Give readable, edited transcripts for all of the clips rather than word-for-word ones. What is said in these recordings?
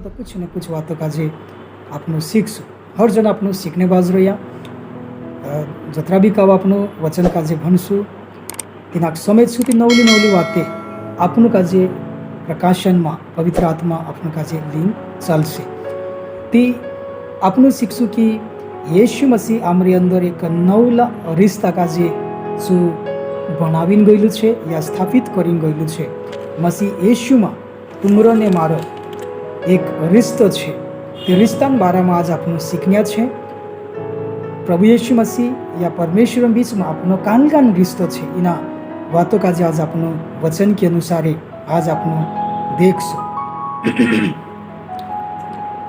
तो कुछ न कुछ बातों का जे आपनो सीखशु। हर जन आपनो सीखने बाज रह्या। जतरा बी काव आपनो वचन का जे भणशु तेना समझशु ती नवली नवली वाते आपनो का जे प्रकाशन में पवित्र आत्मा आपनो का जे लीन चालशे। ती आपनो सीखशु कि येशू मसीह आमरी अंदर एक नवला रिश्ता का जे सु बनावीन गयेलू छे या स्थापित करीन गयेलू छे। मसीह येशू में तुमरो ने मारो एक रिश्तो छे। ते रिश्ताना बारामां आज आपने सीखन्या छे। प्रभु येशू मसीह या परमेश्वर बीच में आपनो कान कान रिश्तो छे। इना वातों का आज आपनो वचन के अनुसार आज आपनो देखशो।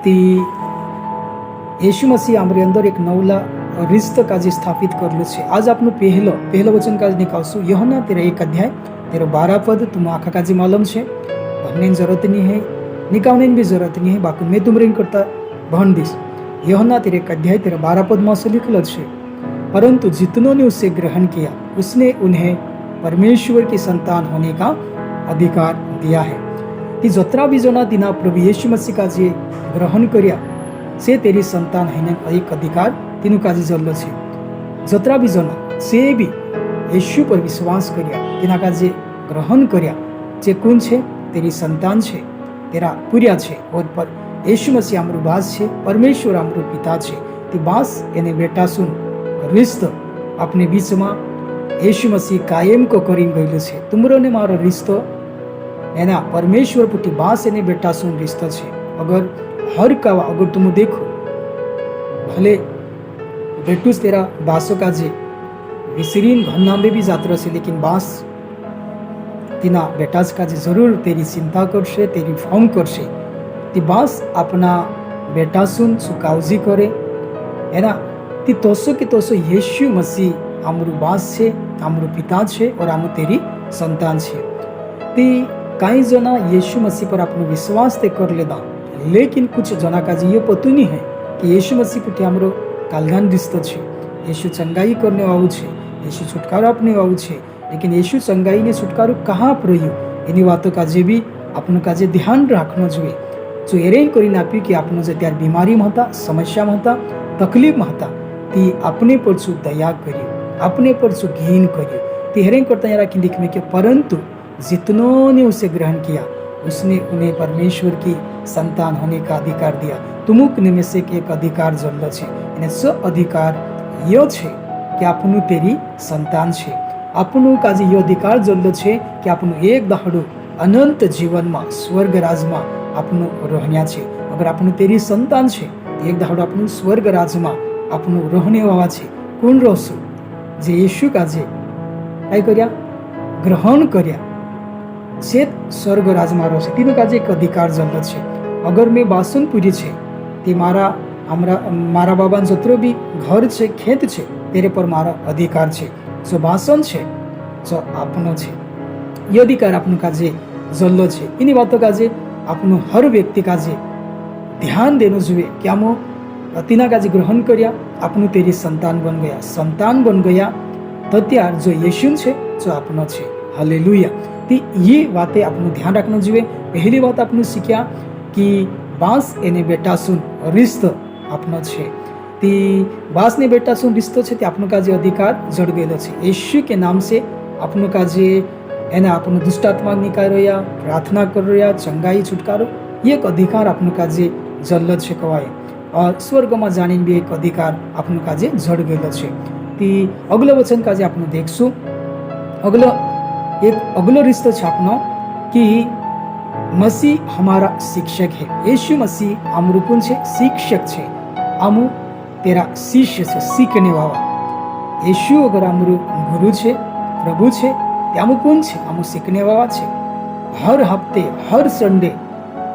ती येशू मसीह आमरे अंदर एक नवला रिश्तो का स्थापित करलो छे। आज आपनो पहलो वचन का निकालशो। यूहन्ना 1 तेरा 12 पद तुम आखा का मालूम छे। भरने जरूरत नहीं है, निकालने भी जरूरत नहीं है, बाकी मैं तुमरे करता भन दिस। यूहन्ना 1 तेरा 12 पद में से लिखल छे, परंतु जितनों ने उसे ग्रहण किया उसने उन्हें परमेश्वर की संतान होने का अधिकार दिया है। ती जतरा भी जना दिना प्रभु येशू मसीह का जे ग्रहण करिया से तेरी संतान है एक अधिकार तीनों का जल्लो छे। जतरा भी जना से भी येशू पर विश्वास करिया तिना का जे ग्रहण करिया जे कौन छे तेरी संतान छे, तेरा पुरिया छे। और पर येशू मसीह आमरू बास छे, परमेश्वर आमरू पिता छे। ती बास एने बेटा सुन रिश्तो अपने बीच में येशू मसीह कायम को करीन गयेलू छे। तुमरो ने मारो रिश्तो एना परमेश्वर पुटी बास एने बेटा सुन रिश्तो छे। अगर हर कावा अगर तुम देखो भले बेटूस तेरा बासो का जे विसरीन घन्नांबे भी जात्र से, लेकिन बास तीना बेटास का जे जरूर तेरी चिंता करशे, तेरी फॉर्म करशे। ती बास अपना बेटा सुन सुकावजी करे है ना। ती तोसो की तोसो येशू मसीह आमरू बास छे, आमरू पिता छे और आमू तेरी संतान छे। ती कई जना येशू मसीह पर अपनो विश्वास ते कर लेदा, लेकिन कुछ जना का जी ये पतो नहीं है कि येशू मसीह पुटी आमरो कालगान रिश्तो छे। येशू चंगाई करने वाळू छे, येशू छुटकारो आपने वाळू छे, लेकिन येशू चंगाई ने छुटकारो कहाँ प्रयो एनी वातो का जे भी आपनो का जे ध्यान राखनो जोईए। जो एरेन करीने आप्युं कि आपनो जे त्यार बीमारी में हता, समस्या में हता, तकलीफ में हता, ती अपने पर जो दया कर्यो, अपने पर जो घीन कर्यो, ती हेरेन करता यहाँ राखी लिख में कि परंतु जितनों ने उसे ग्रहण किया उसने उन्हें परमेश्वर की संतान होने का अधिकार दिया। तुमुक ने में से एक अधिकार जल्लो छे। एने स अधिकार यो छे कि आपनु तेरी संतान छे। आपनु का जे यो अधिकार जल्लो छे कि आपनु एक दाहडो अनंत जीवन में स्वर्ग राज में आपनु रहन्या छे। अगर आपनु तेरी संतान छे तो एक दाहडो आपनु स्वर्ग राज में आपनु रहने वाला छे। कोण रहशो जे येशू का जे काय कर्या ग्रहण कर्या से स्वर्ग राज में रहशे। तीनो का जे एक अधिकार जल्लो छे। अगर मैं बासन पूरी छे ते मारा बाबा जतरो भी घर छे, खेत छे, तेरे पर मारा अधिकार छे। जो बासन छे जो आपनो छे, ये अधिकार आपनो का जे जल्लो छे। इनी बातों का जे आपनो हर व्यक्ति का जे ध्यान देनो जोईए कि आमो तीना का जे ग्रहण कर्या आपनो तेरी संतान बन गया। संतान बन गया तो त्यार जो येशू छे जो आपनो छे। हालेलुया। ती ये बातें आपनो ध्यान रखना जोईए। पहली बात आपने सीख्या कि बास एने बेटा सुन रिश्तो आपनो छे। ती बास ने बेटा सुन रिश्तो छे ते आपनो का जे अधिकार जड़ गयेलो छे। येशू के नाम से आपनो का जे एने आपनो दुष्टात्मा निकाल रह्या, प्रार्थना कर रह्या, चंगाई छुटकारो ये एक अधिकार आपनो का जे जल्लो छे कवाय। और स्वर्ग में जाने भी एक अधिकार आपनो का जे जड़ गयेलो छे। ती अगलो वचन का जे आपनो देखशु। अगलो रिश्तो छे आपनो कि मसीह हमारा शिक्षक है। येशू मसीह आमरू कोण छे शिक्षक छे। आमू तेरा शिष्य छे, सीखने वाला। येशू अगर आमरू गुरु छे, प्रभु छे, ते आमू कोण छे आमू सीखने वाला छे। हर हफ्ते हर संडे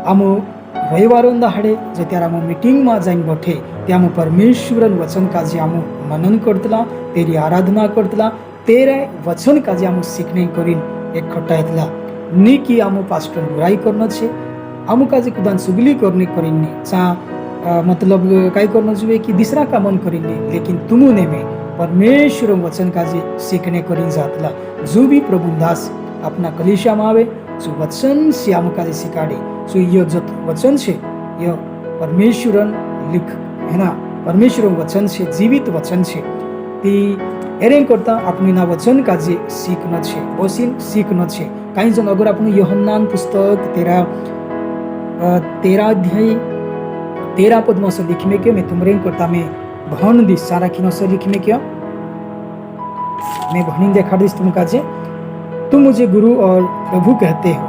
आमू रविवारों दाड़े जो त्यारे आमू मीटिंग में जाइन बैठे ते आमू परमेश्वर वचन का जे आमू मनन करतला, तेरी आराधना करतला, तेरे वचन का जे आमू सीखने करीन एकठा येतला। नी कि आमू पास्टर बुराई करना छे, आमू का जे कुदान सुगली करने करीने चा मतलब काय करना जोईए कि दिसरा का मन करीने, लेकिन तुमुने में परमेश्वर वचन का जे सीखने करीन जातला। जो भी प्रभु दास अपना कलीसिया में आवे जो वचन से आमू का जे सिखाड़े जो यो जो वचन छे यह परमेश्वरन लिख है परमेश्वर वचन છે, જીવિત વચન છે. તે એરેન કરતા આપણે ના વચન કાજે શીખનો છે, ઓસીન શીખનો છે. કાંઈ જન અગર આપણું યહોન્નાન પુસ્તક 13 अध्याय 13 पद में से लिख में क्यों मैं तुमरे करता मैं भण दिस सारा खिनो से लिख में क्यों मैं भणी देखा दिस तुम काजे तुम मुझे गुरु और प्रभु कहते हो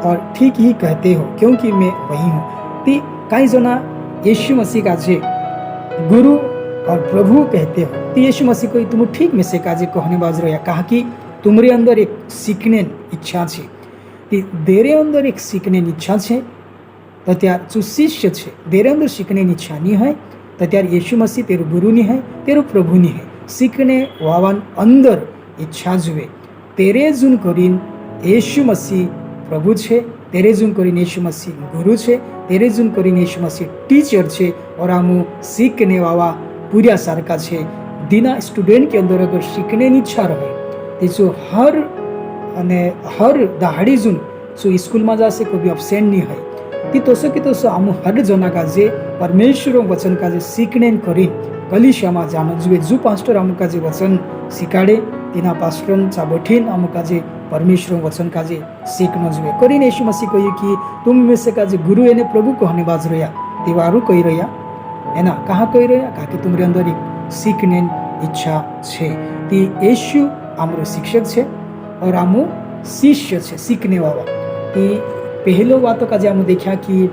और ठीक ही कहते हो क्योंकि मैं वही हूँ. ती कई जना यीशु मसीह काजे गुरु और प्रभु कहते हो. ती यीशु मसीह को तुम ठीक में से काजे कहने बाज रहा कहा कि तुम्हारे अंदर एक सीखने इच्छा है. ती तेरे अंदर एक सीखने इच्छा है तो त्यार जो शिष्य है तेरे अंदर सीखने इच्छा नहीं है तो त्यार यीशु मसीह तेरो गुरु नहीं है तेरो प्रभु नहीं है. सीखने वावन अंदर इच्छा जुए तेरे जुन करीन यीशु मसीह प्रभु है, तेरे जुन करीन यीशु मसीह गुरु है, तेरे जुन करीन यीशु मसीह टीचर है. और आमु सीखने वाला पूरा सारका है. दिना स्टूडेंट के अंदर अगर सीखने की इच्छा रहे तो जो हर दहाड़ी जुन जो स्कूल में जासे कोई अब्सेंट नहीं है ती तसो कि तसो आमु हर जना काजे परमेश्वर वचन काजे सीखने करी कलिशा में जानो जुए. जो पास्टर आमु काजे वचन सिकाड़े तिना पास्टर चा बठीन आमु काजे परमेश्वर वचन काजे सीखनो जुए. करीन यीशु मसीह कही कि तुम में से काजे गुरु एने प्रभु कहने बाज रहा तेवारू कही रहा है ना. कहाँ कही रहा कहा कि तुम्हारे अंदर एक सीखने इच्छा है. ती यीशु आमरो शिक्षक है और आमु शिष्य है सीखने वाला. ती पहलो बातों का आम देखा कि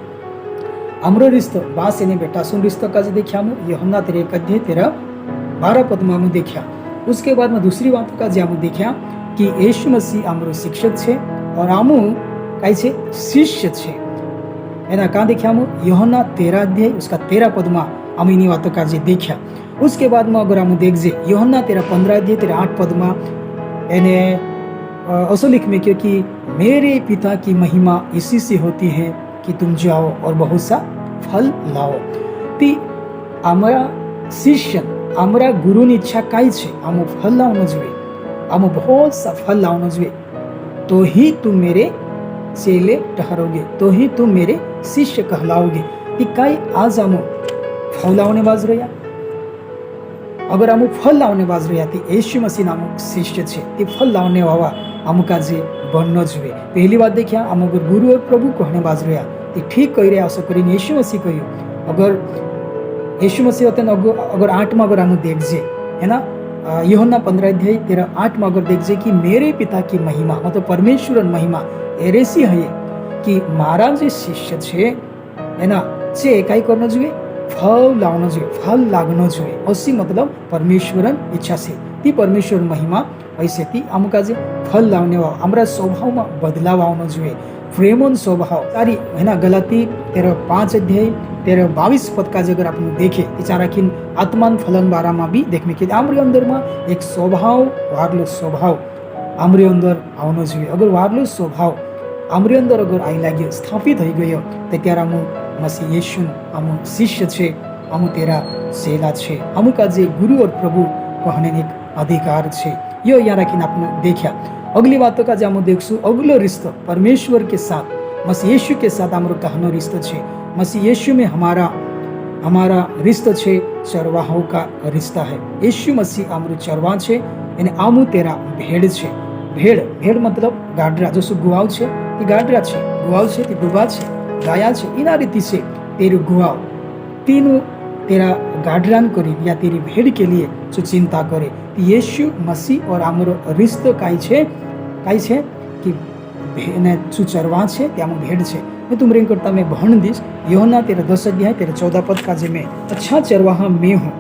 आमरो रिश्तो बास एने बेटा सुन रिश्तो का देखा आम यूहन्ना 13:12 पद में आम देखा. उसके बाद में दूसरी बातों का आम देखा कि यीशु मसीह आमरो शिक्षक है और आमु कई छे शिष्य है एना. कहाँ देखा आम यूहन्ना 13 अध्याय उसका 13 पद में आम इन बातों का देखा. उसके बाद में अगर आम देखजे यूहन्ना 13:15 अध्याय 8 पद में एने असो लिख में क्योंकि मेरे पिता की महिमा इसी से होती है कि तुम जाओ और बहुत सा फल लाओ. ती आमरा शिष्य आमरा गुरु की इच्छा कई है आम फल लावनो जुए, आम बहुत सा फल लावनो जुए तो ही तुम मेरे चेले ठहरोगे, तो ही तुम मेरे शिष्य कहलाओगे. ती कई आज आम फल लावने बाज रहा अगर आम फल लावने बाज रहा थी यीशु मसीह नामक शिष्य है ते फल लावने वाला आम काजे बनना जुए. पहली बात देखिए आम अगर गुरु और प्रभु कहने बाज रहा तो ठीक कही रहा आशा करी यीशु मसीह कहूँ अगर यीशु मसीह होते अगर 8 में अगर आम देखजे है ना यूहन्ना 15 अध्याय 13:8 में अगर देखजे कि मेरे पिता की महिमा मतलब परमेश्वर महिमा एरेसी है कि मारा जो शिष्य है ना से कई करना जुए फल लावना जुए, फल लागना जुए. असी मतलब परमेश्वर इच्छा से ती परमेश्वर महिमा ऐसे ती आम काजे फल लावने वाला आमरा स्वभाव में बदलाव आवनो जुए. प्रेमन स्वभाव सारी है ना गलाती 13:5 अध्याय 13:22 पद का अगर आप देखे चाराखिन आत्मान फलन बारा में भी देखने के आमरे अंदर में एक स्वभाव वारलो स्वभाव आमरे अंदर आवनो जुए. अगर वारलो स्वभाव आमरे अंदर अगर आई लगे स्थापित हो गयो तो त्यारे आम मसीह यीशु आम शिष्य है आम तेरा चेला है. आम का जे गुरु और प्रभु कहने एक अधिकार है. यो यहाँ रखीने आपने देखा. अगली बातों का आम देखसु अगलो रिश्तो परमेश्वर के साथ मसीह यीशु के साथ आमरो कहनो रिश्तो है. मसीह यीशु में हमारा रिश्तो है चरवाहों का रिश्ता है. यीशु मसीह आमरो चरवा है यानी आमु तेरा भेड़ है. भेड़ मतलब गाडरा जो गुआव है ये गाडरा है, गुआव है ये डूबा है, गाया है इना रीति से तेरु गुआव तीनों तेरा गाडरान करी या तेरी भेड़ के लिए जो चिंता करे. यीशु मसीह और आमरो रिश्तो कई है कि जो चरवा है त्या भेड़ है. मैं तुमरे करता मैं भण दीश यूहन्ना 10 अध्याय 14 पद का जे मैं अच्छा चरवाहा मैं हूँ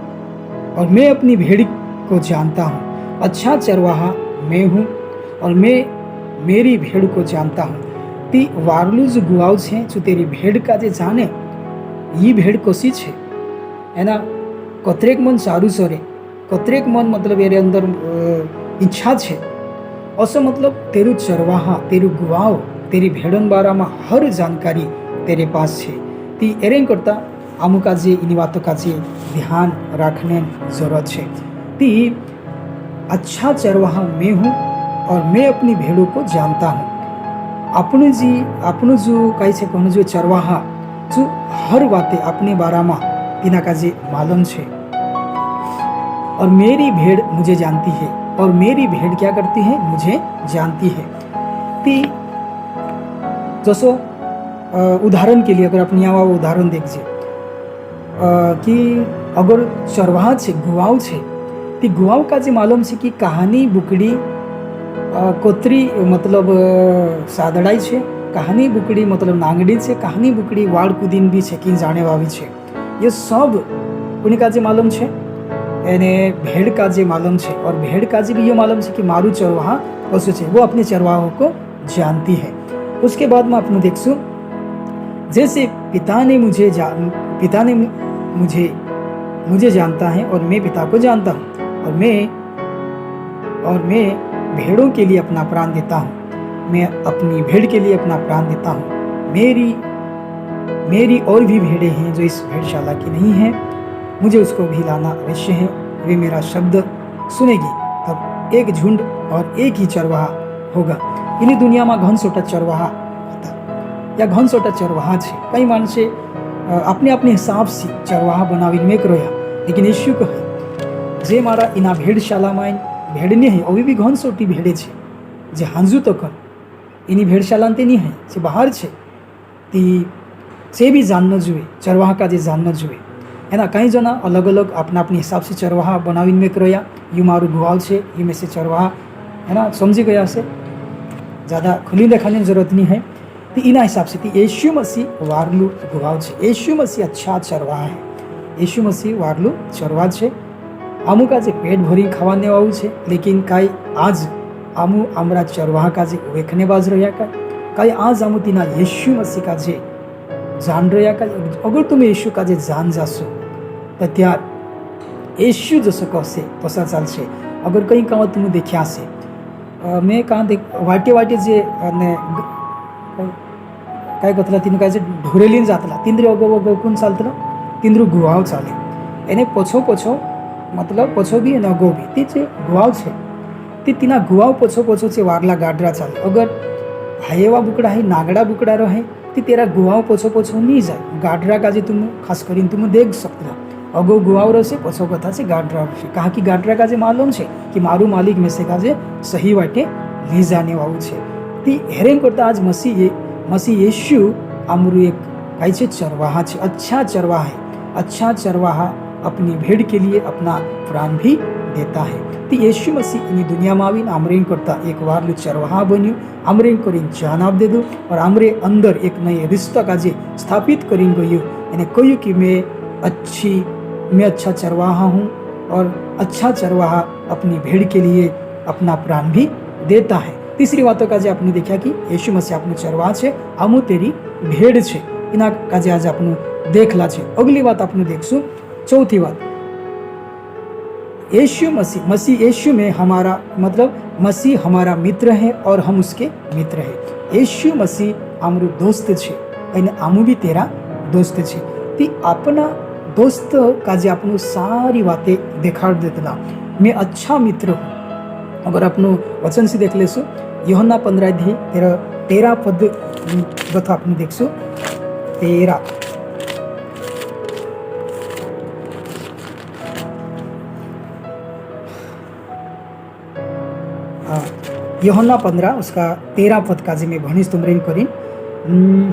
और मैं अपनी भेड़ को जानता हूँ. अच्छा चरवाहा मैं हूँ और मैं मेरी भेड़ को जानता हूँ. ती वारलू जो गुआव है जो तेरी भेड़ का जे जाने ये भेड़ कसी है ना. कतरेक मन सारू सरे कतरेक मन मतलब एरे अंदर इच्छा है असो मतलब तेरू चरवाहा तेरू गुआव तेरी भेड़न बारा में हर जानकारी तेरे पास है. ती एरे करता आमु का जे इन बातों का जे ध्यान रखने जरूरत है. ती अच्छा चरवाहा मैं हूँ और मैं अपनी भेड़ों को जानता हूँ. આપણું जो કઈ છે કોનું जो चरवाहा जो हर बातें अपने बारा में तिना का जे मालूम छे। और मेरी भेड़ मुझे जानती है, और मेरी भेड़ क्या करती है, मुझे जानती है। ती जसो उदाहरण के लिए अगर अपनी आवा उदाहरण देखिए कि अगर चरवाहा छे, गुवाव छे, ती गुवाव का जे मालूम छे कि कहानी बुकड़ी कोतरी मतलब सादड़ाई छे, कहानी बुकड़ी मतलब नांगड़ी छे, कहानी बुकड़ी वाड़ कुदीन भी छे कि जाने वावी छे। ये सब कोनी का जे मालूम छे, एने भेड़ का जे मालूम छे। और भेड़ का जे भी ये मालूम छे कि मारू चरवाहा पशु छे, वो अपने चरवाहों को जानती है। उसके बाद में अपने देखसु जैसे पिता ने मुझे जानता है और मैं पिता को जानता हूँ, और मैं भेड़ों के लिए अपना प्राण देता हूँ, मैं अपनी भेड़ के लिए अपना प्राण देता हूँ। मेरी और भी भेड़ें हैं जो इस भेड़शाला की नहीं है, मुझे उसको भी लाना अवश्य है। वे मेरा शब्द सुनेगी, तब एक झुंड और एक ही चरवाहा होगा। इन्हीं दुनिया में घन सोटा चरवाहा होता या घन सोटा चरवाहा छे। कई माणसे अपने अपने हिसाब से चरवाहा बनावीने मेक रोया, लेकिन यीशु कहे जे मारा इना भेड़शाला में भेड़ने है, अभी भी घन सोटी भेड़े छे जे हांजू तो कर इनी भेड़शाला नहीं है, जे बाहर छे ती से भी जानना जुए, चरवाहा का जे जानना जुए है ना। कई जना अलग अलग अपना अपने हिसाब से चरवाहा बनावीने मेक रोया, यू मारू गुवाल छे, यू में से चरवाहा है ना, समझी गया से ज़्यादा खुली दिखाने की जरूरत नहीं है। तो इना हिसाब से यीशु मसीह वारलू गुवाव छे, यीशु मसीह अच्छा चरवाहा है, यीशु मसीह वारलू चरवा छे। आमू का जे पेट भरी खावाने वाळू छे, लेकिन काई आज आमू आमरा चरवाहा का जे वेखने बाज रह्या काई आज आमू तीना यीशु मसीह का जे जान रह्या का। अगर तुम यीशु का जे जान जासो तो त्यार यीशु जसो कहसे तसा चालशे। अगर कहीं कहाँ तुम देख्या से मैं कहाँ देख वाटे वाटे जे ने काय करतला तीन काय जे ढोरेलीन जातला तिंद्री अगो अगो कोण चालतला, तिंद्रू गुवाव चाले एने पछो पछो मतलब पछो भी अगो भी ती जे गुवाव छे ती तीना गुवाव पछो पछो छे वारला गाडरा चाले। अगर हायेवा बुकड़ा है, नागड़ा बुकड़ा रहे ती तेरा गुवाव पछो पछो नहीं जाए। गाडरा का जे तुम खास करीन तुम देख सकता अगो गुवाव रहे पछो कथा से गाडरा रहे, कहा कि गाडरा का जे मालूम छे कि मारू मालिक में से का जे सही वाटे ली जाने वाळू छे। ती हेरेन करता आज मसीह यीशु आमरू एक काई छे चरवाहा छे, अच्छा चरवाहा है। अच्छा चरवाहा अपनी भेड़ के लिए अपना प्राण भी देता है। तो यीशु मसीह इनी दुनिया में आवीने आमरेन करता एक वारलू चरवाहा बन्यु, आमरेन करीन जान आप दे दो और आमरे अंदर एक नए रिश्ता का जे स्थापित करीन गयो। एने कह्यु कि मैं अच्छा चरवाहा हूँ और अच्छा चरवाहा अपनी भेड़ के लिए अपना प्राण भी देता है। तीसरी बातों का जे आपने देखा कि यीशु मसीह आपनो चरवाहा छे, आमू तेरी भेड़ छे। इना का जे आज आपनो देखला छे। अगली बात आपने देखसु, चौथी बात यीशु मसीह यीशु में हमारा मतलब मसीह हमारा मित्र है और हम उसके मित्र है। यीशु मसीह आमरू दोस्त छे अने आमू भी तेरा दोस्त छे। ती अपना दोस्त का जे आपनो सारी बातें देखाड़ देतला, मैं अच्छा मित्र हूँ। अगर अपनो वचन से देख लेसु यूहन्ना 15 अध्याय 13 पद बता आपने देखसु 13 यूहन्ना 15 उसका 13 पद का जी में भनिस तुमरेन करीन।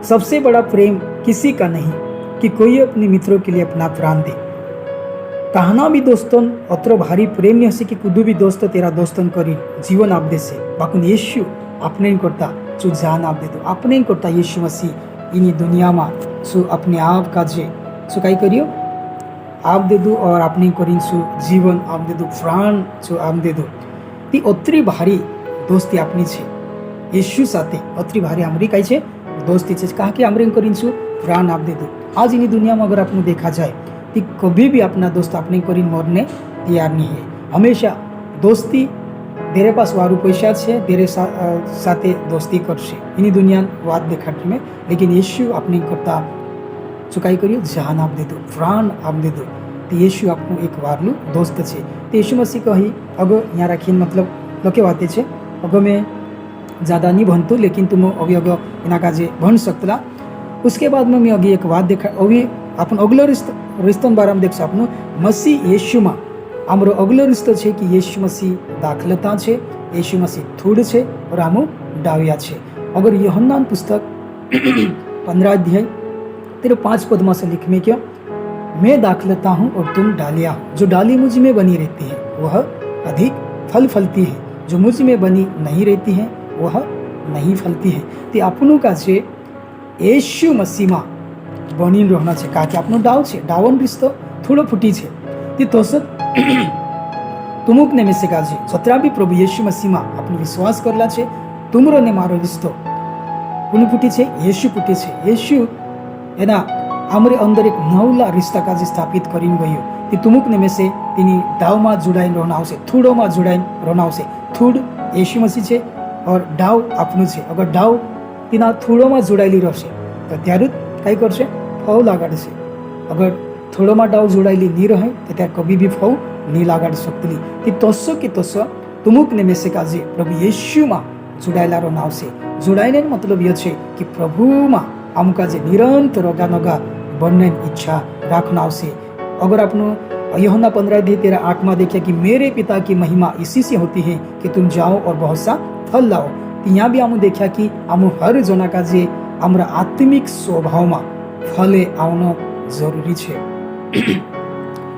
सबसे बड़ा प्रेम किसी का नहीं कि कोई अपने मित्रों के लिए अपना प्राण दे। कहना भी दोस्तन अत्र भारी प्रेम नहीं हसी कि कुदू भी दोस्त तेरा दोस्तन करी जीवन आप दे से बाकुन यीशु अपने करता जो जान आप दे दो अपने करता यीशु मसीह इन्हीं दुनिया में सु अपने आप का जे सु कई करियो आप दे दो और अपने करीन सु जीवन आप दे दो प्राण सु आप दे दो। ती अत्री भारी दोस्ती अपनी छे यीशु साथे अत्री भारी आमरी कई छे दोस्ती छे। कहा कि आमरी करीन सु प्राण आप दे दो। आज इन्हीं दुनिया में अगर आपने देखा जाए कि कभी भी अपना दोस्त अपने करीन मरने तैयार नहीं है। हमेशा दोस्ती तेरे पास वारू पैसा छे तेरे साथे दोस्ती करशे इन्हीं दुनिया वात देखाड़ी में, लेकिन यीशु अपने करता चुकाई करियो जान आप दे दो प्राण आप दे दो। तो यीशु आपको एक वारलू दोस्त छे। तो यीशु मसीह कही अगो यहाँ राखी मतलब लोके वाते छे अगो में ज़्यादा नहीं भणतु लेकिन तुम अभी अग एना काजे भण सकतला। उसके बाद में अगी एक बात देखा अभी अपन अगलो रिश्तन बारे में देख आपनो मसीह यीशु में आमरो अगलो रिश्तो है कि यीशु मसीह दाखलता है, यीशु मसीह थूड़ है और आमो डाविया है। अगर यूहन्ना पुस्तक 15 अध्याय तेरे 5 पद में से लिख में क्या, मैं दाखलता हूँ और तुम डालिया हो। जो डाली मुझ में बनी रहती है वह अधिक फल फलती है, जो मुझ में बनी नहीं रहती है वह नहीं फलती है। ते आपनो का છે येशू मसीह में बनी रहना है, कारण कि आपनो डाव है, डावन रिश्तो थोड़ो फूटी है। ते तसत तुमुक ने में से काजे जतरा भी प्रभु येशू मसीह में आपने विश्वास करला है, तुमरो ने मारो रिश्तो कोनी फूटी है, येशू फूटी है। येशू एना आमरे अंदर एक नवला रिश्ता काजे स्थापित करीन गयो। ती तुमुक ने में से तिनी डाव में जुड़ाई रहना आवश्य, थूड़ो में जुड़ाई रहना आवश्य। थूड़ येशू मसीह है और डाव आपनु है। अगर डाव तीना थूड़ो में जोड़ाયેલી રહેશે तो त्यारू कई करशे फळ लगाड़शे। अगर थोड़ो में डाव जोड़ाયેલી नहीं रहे तो त्यार कभी भी फळ नहीं लगाड़ी सकती। ती तस्सो कि तस्सो तुमुक ने में से काजे प्रभु येशू में जोड़ाયેલા रहना आवश्य। जोड़ाઈને मतलब यह है कि प्रभु में आमका जे निरंतर अगानगा बनने इच्छा राखना आवश्य। अगर आपनो यूहन्ना 15 अध्याय 13-8 में देखिए कि मेरे पिता की महिमा इसी से होती है कि तुम जाओ और बहुत सा फल लाओ। यहाँ भी आमु देखा कि आमु हर जना का जे आमरा आत्मिक स्वभाव में फले आवनो जरूरी है।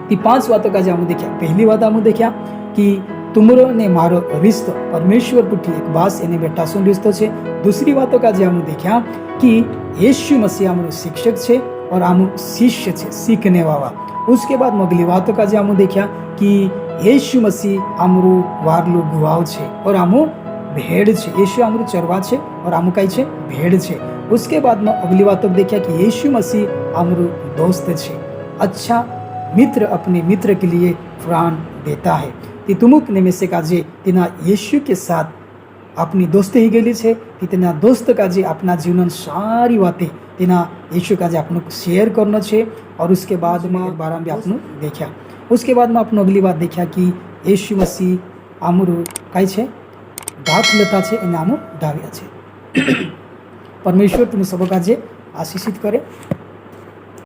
ती 5 बातों का जे आमु देखा। पहली बात आमु देखा कि तुमरो ने मारो रिश्तो परमेश्वर पुठी एक बास एने बेटा सुन रिश्तो है। दूसरी बातों का जे आमु देखा कि यीशु मसीह आमरो शिक्षक है और आमु शिष्य है, सीखने वाला। उसके बाद अगली बातों का जे आमु देखा कि यीशु मसीह आमरो वारलो गुवाव है और आमु भेड़ है। यीशु आमरू चरवा है और आमु कई है भेड़ है। उसके बाद में अगली बात तो देखा कि यीशु मसीह आमरू दोस्त है। अच्छा मित्र अपने मित्र के लिए प्राण देता है। ती तुमुक ने में से काजे तिना यीशु के साथ अपनी दोस्ती ही गई है। तिना दोस्त काजे अपना जीवन सारी बातें तिना यीशु काजे आपनो शेयर करना है। और उसके बाद में बारह भी आपनो देखा। उसके बाद में आपनो अगली बात देखा कि यीशु मसीह आमरू कई है दाखलता है, एने आमो डाव्या है। परमेश्वर तुम्हें सब काजे आशीषित करे।